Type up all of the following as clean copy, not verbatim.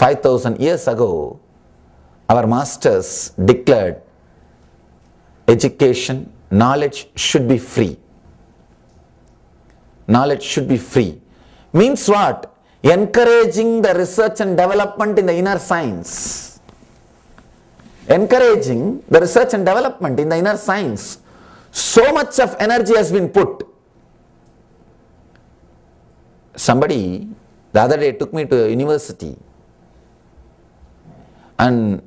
5,000 years ago, our masters declared education, knowledge should be free. Knowledge should be free. Means what? Encouraging the research and development in the inner science. Encouraging the research and development in the inner science. So much of energy has been put. Somebody the other day took me to a university and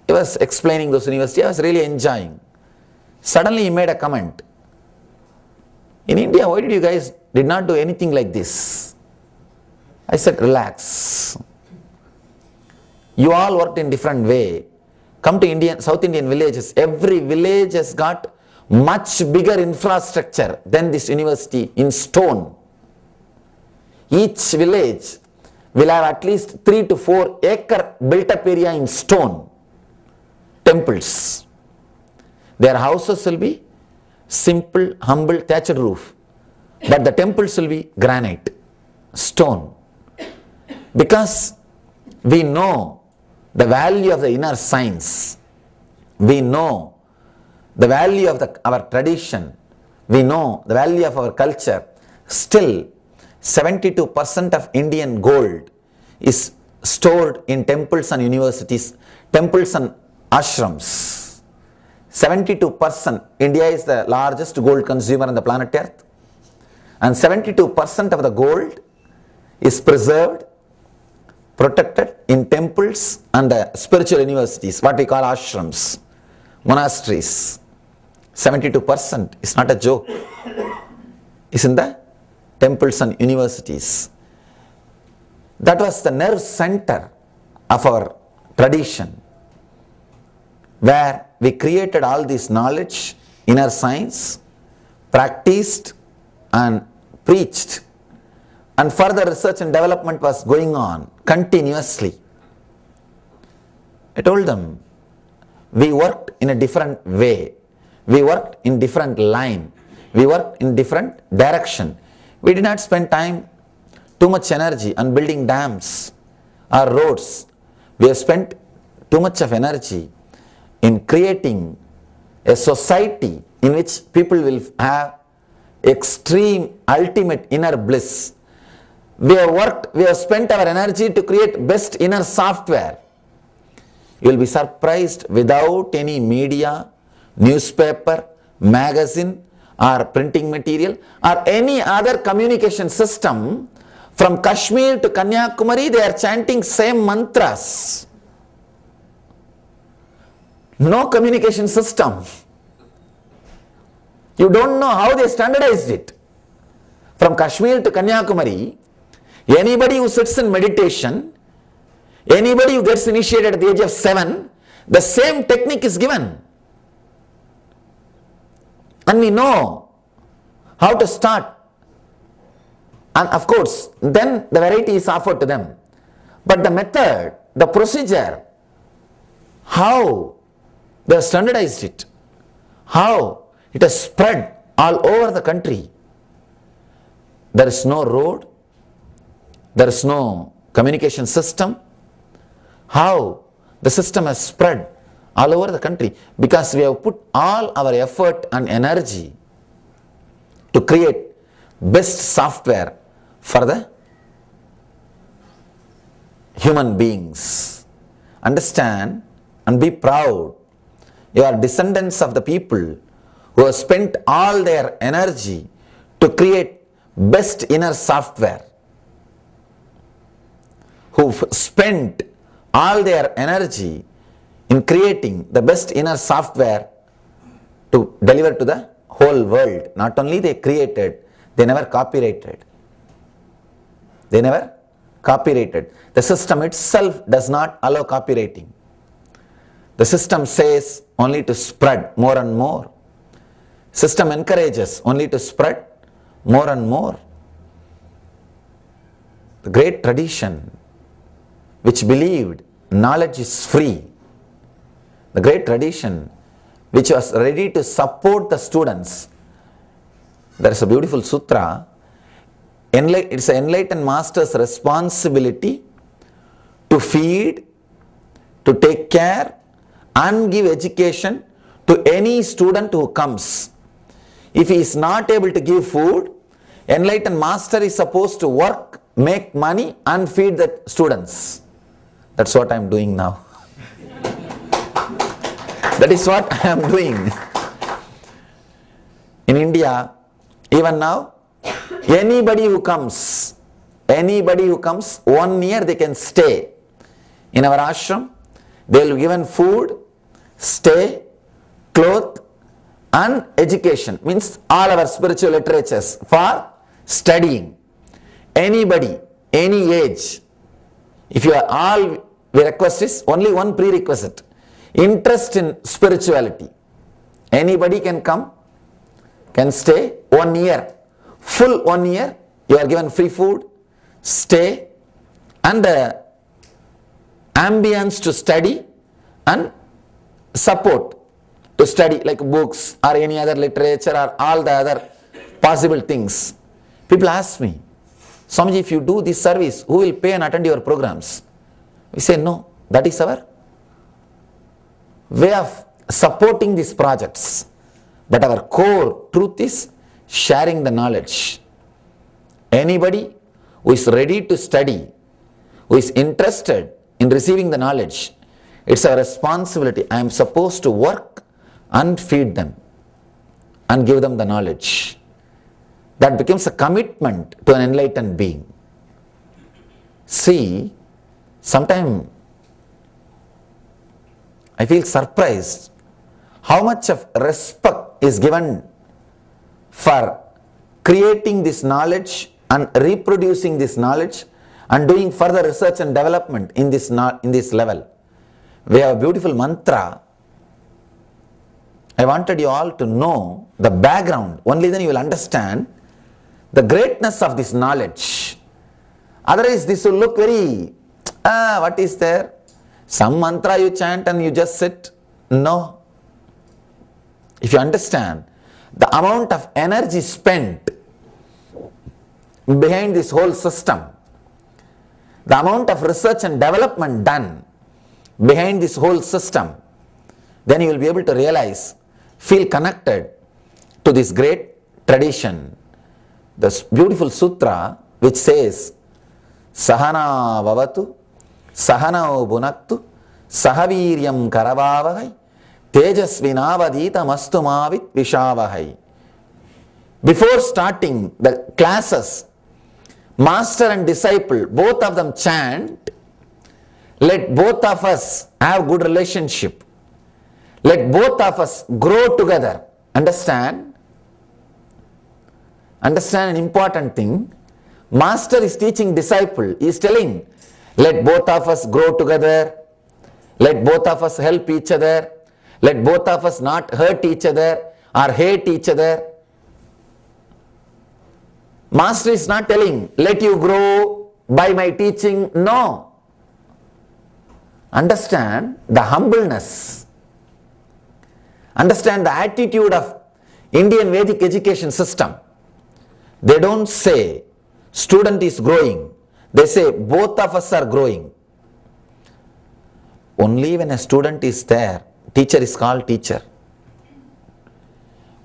he was explaining those universities. I was really enjoying. Suddenly he made a comment. In India, why did you guys did not do anything like this? I said, relax. You all worked in different way. Come to South Indian villages. Every village has got much bigger infrastructure than this university in stone. Each village will have at least 3 to 4 acre built up area in stone. Temples. Their houses will be simple, humble, thatched roof. But the temples will be granite, stone. Because we know the value of the inner science. We know the value of our tradition. We know the value of our culture. Still, 72% of Indian gold is stored in temples and universities, temples and ashrams. 72%. India is the largest gold consumer on the planet Earth. And 72% of the gold is preserved, protected in temples and the spiritual universities, what we call ashrams, monasteries. 72% is not a joke. It's in the temples and universities. That was the nerve center of our tradition, where we created all this knowledge, inner science, practiced and preached, and further research and development was going on continuously. I told them, we worked in a different way. We worked in different line. We worked in different direction. We did not spend time, too much energy on building dams or roads. We have spent too much of energy in creating a society in which people will have extreme, ultimate inner bliss. We have spent our energy to create best inner software. You will be surprised, without any media, newspaper, magazine or printing material or any other communication system, from Kashmir to Kanyakumari, they are chanting same mantras. No communication system. You don't know how they standardized it. From Kashmir to Kanyakumari, anybody who sits in meditation, anybody who gets initiated at the age of 7, the same technique is given. And we know how to start. And of course, then the variety is offered to them. But the method, the procedure, how they have standardized it, how it has spread all over the country. There is no road, there is no communication system. How the system has spread all over the country? Because we have put all our effort and energy to create best software for the human beings. Understand and be proud. You are descendants of the people who have spent all their energy to create best inner software, who've spent all their energy in creating the best inner software to deliver to the whole world. Not only they created, they never copyrighted. They never copyrighted. The system itself does not allow copywriting. The system says only to spread more and more. System encourages only to spread more and more. The great tradition which believed knowledge is free, the great tradition which was ready to support the students. There is a beautiful sutra. It's an enlightened master's responsibility to feed, to take care and give education to any student who comes. If he is not able to give food, enlightened master is supposed to work, make money and feed the students. That's what I am doing now. That is what I am doing. In India, even now, anybody who comes, 1 year they can stay in our ashram. They will be given food, stay, cloth and education, means all our spiritual literatures for studying. Anybody, any age, if you are all, we request is only one prerequisite, interest in spirituality. Anybody can come, can stay 1 year, full 1 year, you are given free food, stay and ambience to study and support to study like books or any other literature or all the other possible things. People ask me, Swamiji, if you do this service, who will pay and attend your programs? We say no, that is our way of supporting these projects. But our core truth is sharing the knowledge. Anybody who is ready to study, who is interested in receiving the knowledge, it's our responsibility. I am supposed to work and feed them and give them the knowledge. That becomes a commitment to an enlightened being. See, sometimes I feel surprised how much of respect is given for creating this knowledge and reproducing this knowledge and doing further research and development in this level. We have a beautiful mantra. I wanted you all to know the background. Only then you will understand the greatness of this knowledge. Otherwise this will look very, what is there? Some mantra you chant and you just sit. No. If you understand the amount of energy spent behind this whole system, the amount of research and development done behind this whole system, then you will be able to realize, feel connected to this great tradition. This beautiful sutra which says, Sahana vavatu, Sahanao bunaktu, Sahaviryam karavavahai, Tejasvinavadita mastumavit vishavahai. Before starting the classes, master and disciple, both of them chant, let both of us have good relationship. Let both of us grow together. Understand? Understand an important thing. Master is teaching disciple. He is telling, let both of us grow together. Let both of us help each other. Let both of us not hurt each other or hate each other. Master is not telling, let you grow by my teaching. No. Understand the humbleness. Understand the attitude of Indian Vedic education system. They don't say student is growing. They say both of us are growing. Only when a student is there, teacher is called teacher.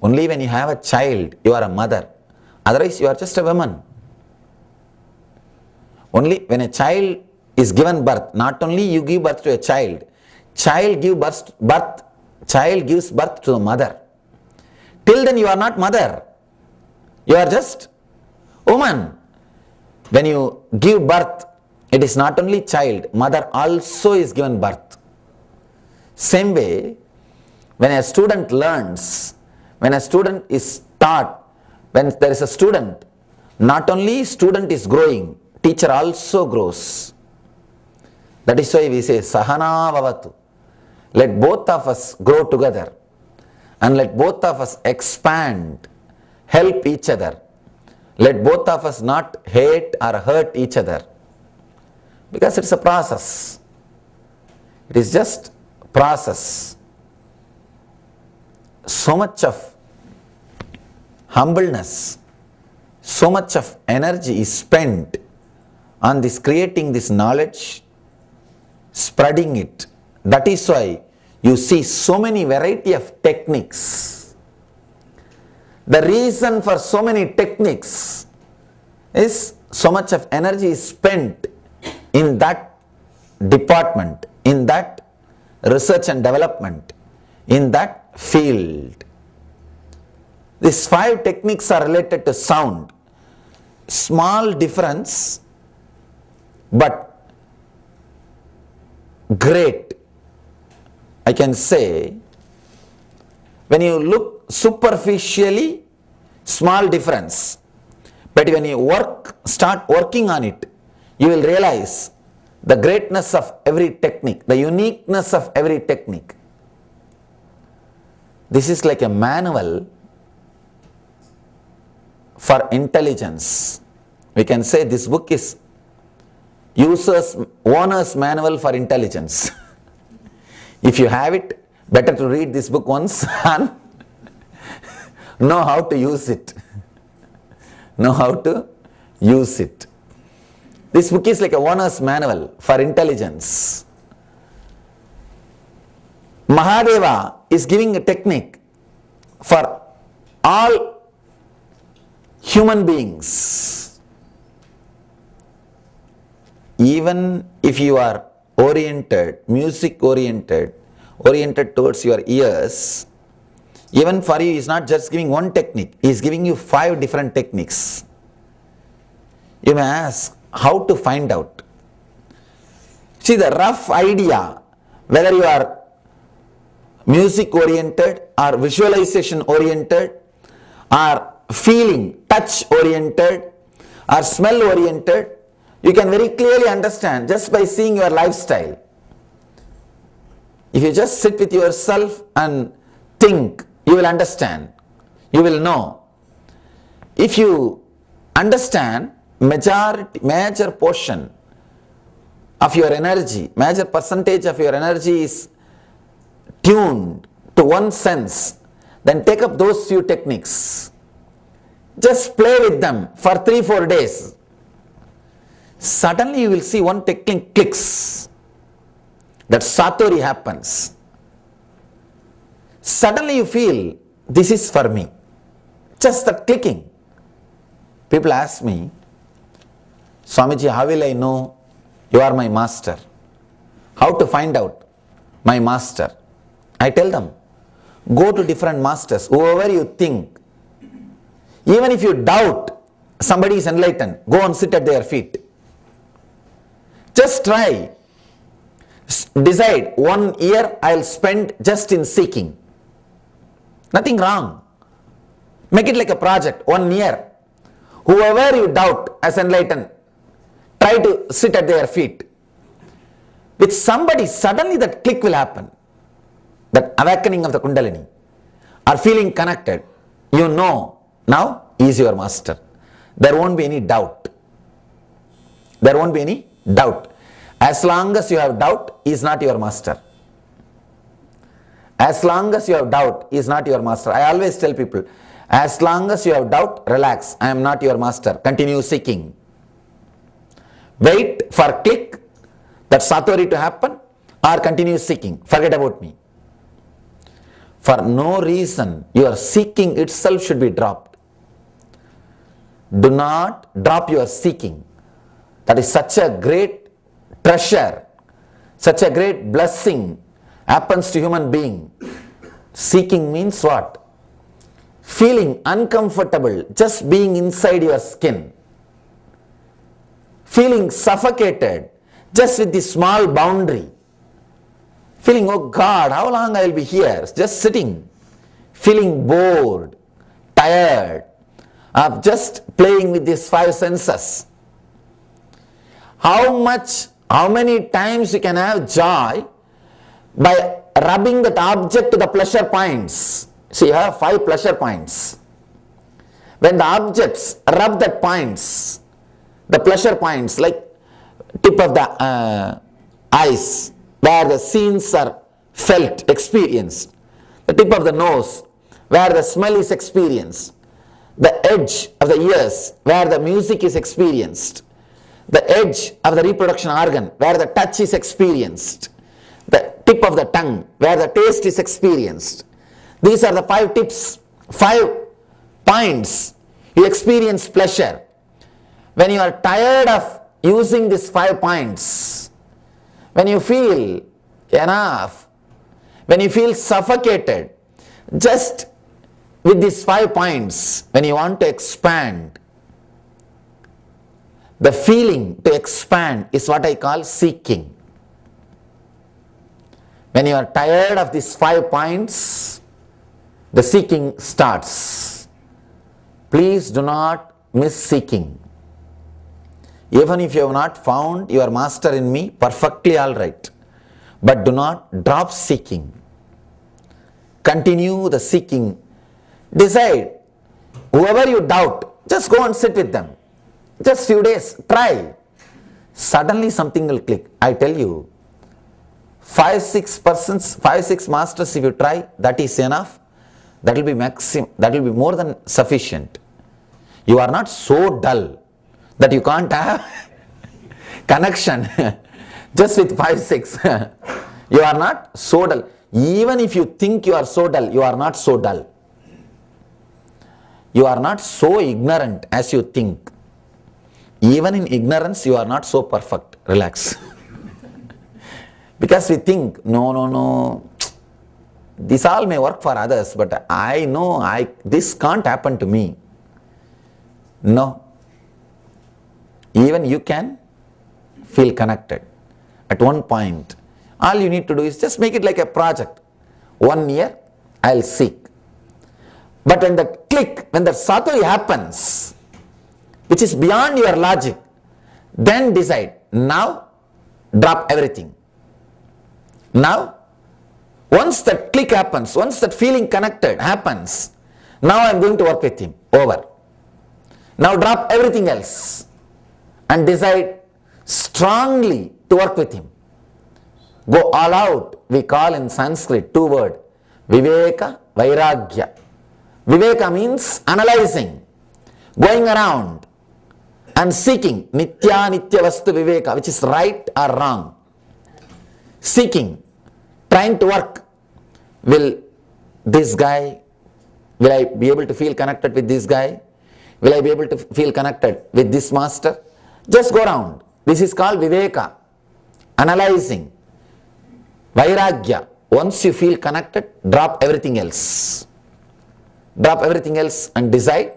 Only when you have a child, you are a mother. Otherwise, you are just a woman. Only when a child is given birth, not only you give birth to a child, child gives birth to the mother. Till then you are not mother. You are just woman. When you give birth, it is not only child, mother also is given birth. Same way, when a student learns, when a student is taught, when there is a student, not only student is growing, teacher also grows. That is why we say Sahana Vavatu. Let both of us grow together and let both of us expand, help each other. Let both of us not hate or hurt each other. Because it's a process. It is just process. So much of humbleness, so much of energy is spent on this creating this knowledge, spreading it. That is why you see so many variety of techniques. The reason for so many techniques is so much of energy is spent in that department, in that research and development, in that field. These 5 techniques are related to sound. Small difference, but great. I can say, when you look superficially, small difference. But when you start working on it, you will realize the greatness of every technique, the uniqueness of every technique. This is like a manual for intelligence. We can say this book is owner's manual for intelligence. If you have it, better to read this book once and know how to use it. Know how to use it. This book is like a owner's manual for intelligence. Mahadeva is giving a technique for all human beings. Even if you are music oriented towards your ears, even for you, he is not just giving one technique, he is giving you 5 different techniques. You may ask, how to find out? See, the rough idea, whether you are music oriented or visualization oriented or feeling, touch oriented or smell oriented, you can very clearly understand just by seeing your lifestyle. If you just sit with yourself and think, you will understand, you will know. If you understand, major portion of your energy, major percentage of your energy is tuned to one sense, then take up those few techniques. Just play with them for 3-4 days. Suddenly you will see one technique clicks. That satori happens. Suddenly you feel, this is for me. Just that clicking. People ask me, Swamiji, how will I know you are my master? How to find out my master? I tell them, go to different masters, whoever you think. Even if you doubt somebody is enlightened, go and sit at their feet. Just try. Decide, 1 year I will spend just in seeking. Nothing wrong. Make it like a project, 1 year. Whoever you doubt as enlightened, try to sit at their feet. With somebody, suddenly that click will happen. That awakening of the Kundalini. Or feeling connected. You know, now he is your master. There won't be any doubt. There won't be any doubt. As long as you have doubt, he is not your master. As long as you have doubt, he is not your master. I always tell people, as long as you have doubt, relax. I am not your master. Continue seeking. Wait for click, that satori to happen, or continue seeking. Forget about me. For no reason, your seeking itself should be dropped. Do not drop your seeking. That is such a great treasure, such a great blessing happens to human being. Seeking means what? Feeling uncomfortable just being inside your skin. Feeling suffocated just with the small boundary. Feeling, oh God, how long I will be here? Just sitting. Feeling bored, tired of just playing with these 5 senses. How many times you can have joy by rubbing that object to the pleasure points. See, you have 5 pleasure points. When the objects rub that points, the pleasure points, like tip of the eyes, where the scenes are felt, experienced. The tip of the nose, where the smell is experienced. The edge of the ears, where the music is experienced. the edge of the reproduction organ where the touch is experienced, the tip of the tongue where the taste is experienced. These are the 5 tips, 5 points you experience pleasure. When you are tired of using these 5 points, when you feel enough, when you feel suffocated, just with these 5 points, when you want to expand, the feeling to expand is what I call seeking. When you are tired of these 5 points, the seeking starts. Please do not miss seeking. Even if you have not found your master in me, perfectly all right. But do not drop seeking. Continue the seeking. Decide. Whoever you doubt, just go and sit with them. Just few days, try. Suddenly something will click. I tell you, 5-6 persons, 5-6 masters if you try, that is enough. That will be maximum, that will be more than sufficient. You are not so dull that you can't have connection just with 5-6. You are not so dull. Even if you think you are so dull, you are not so dull. You are not so ignorant as you think. Even in ignorance, you are not so perfect. Relax. Because we think, no, this all may work for others, but I know this can't happen to me. No. Even you can feel connected. At one point, all you need to do is just make it like a project. 1 year, I'll seek. But when the click, when the saturi happens, which is beyond your logic, then decide, now drop everything. Now, once that click happens, once that feeling connected happens, now I am going to work with him. Over. Now drop everything else and decide strongly to work with him. Go all out. We call in Sanskrit 2 words, Viveka, Vairagya. Viveka means analyzing, going around and seeking, Nitya Nitya Vastu Viveka, which is right or wrong. Seeking, trying to work. Will this guy, will I be able to feel connected with this guy? Will I be able to feel connected with this master? Just go around. This is called Viveka, analyzing. Vairagya, once you feel connected, drop everything else. Drop everything else and decide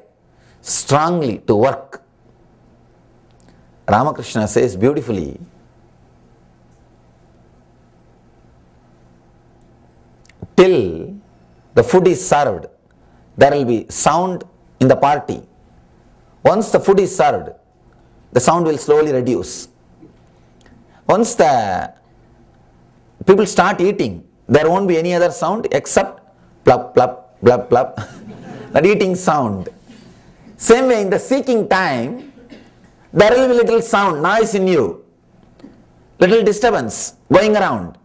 strongly to work. Ramakrishna says beautifully, till the food is served, there will be sound in the party. Once the food is served, the sound will slowly reduce. Once the people start eating, there won't be any other sound except plop, plop, plop, plop, that eating sound. Same way in the seeking time, there will be little sound, noise in you, little disturbance going around.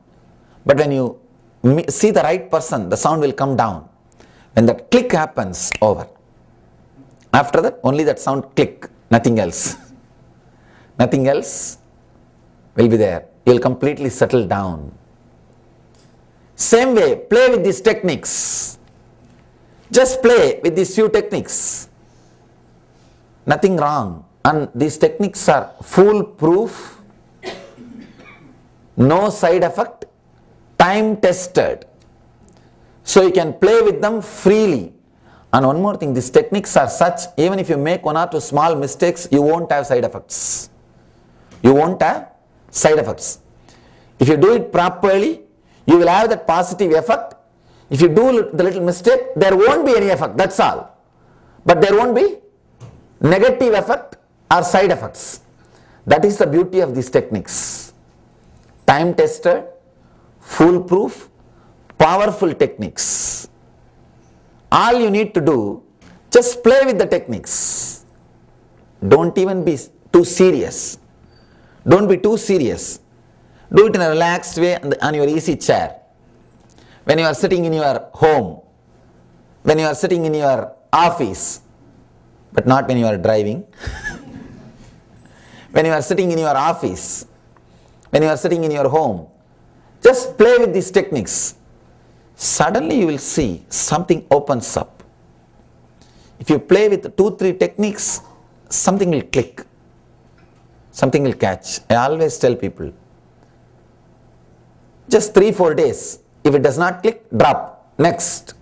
But when you see the right person, the sound will come down. When that click happens, over. After that, only that sound click, nothing else. Nothing else will be there. You will completely settle down. Same way, play with these techniques. Just play with these few techniques. Nothing wrong. And these techniques are foolproof, no side effect, time tested. So you can play with them freely. And one more thing, these techniques are such, even if you make 1 or 2 small mistakes, you won't have side effects. You won't have side effects. If you do it properly, you will have that positive effect. If you do the little mistake, there won't be any effect, that's all. But there won't be negative effect or side effects. That is the beauty of these techniques. Time tested, foolproof, powerful techniques. All you need to do, just play with the techniques. Don't even be too serious. Don't be too serious. Do it in a relaxed way on your easy chair. When you are sitting in your home, when you are sitting in your office, but not when you are driving. when you are sitting in your office, when you are sitting in your home. Just play with these techniques. Suddenly you will see something opens up. If you play with 2-3 techniques, something will click. Something will catch. I always tell people, just 3-4 days. If it does not click, drop. Next.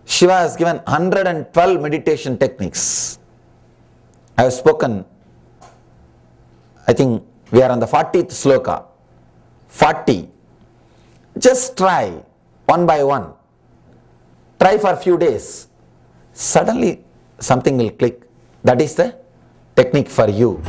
Shiva has given 112 meditation techniques. I have spoken, I think we are on the 40th sloka. 40. Just try one by one. Try for a few days. Suddenly something will click. That is the technique for you.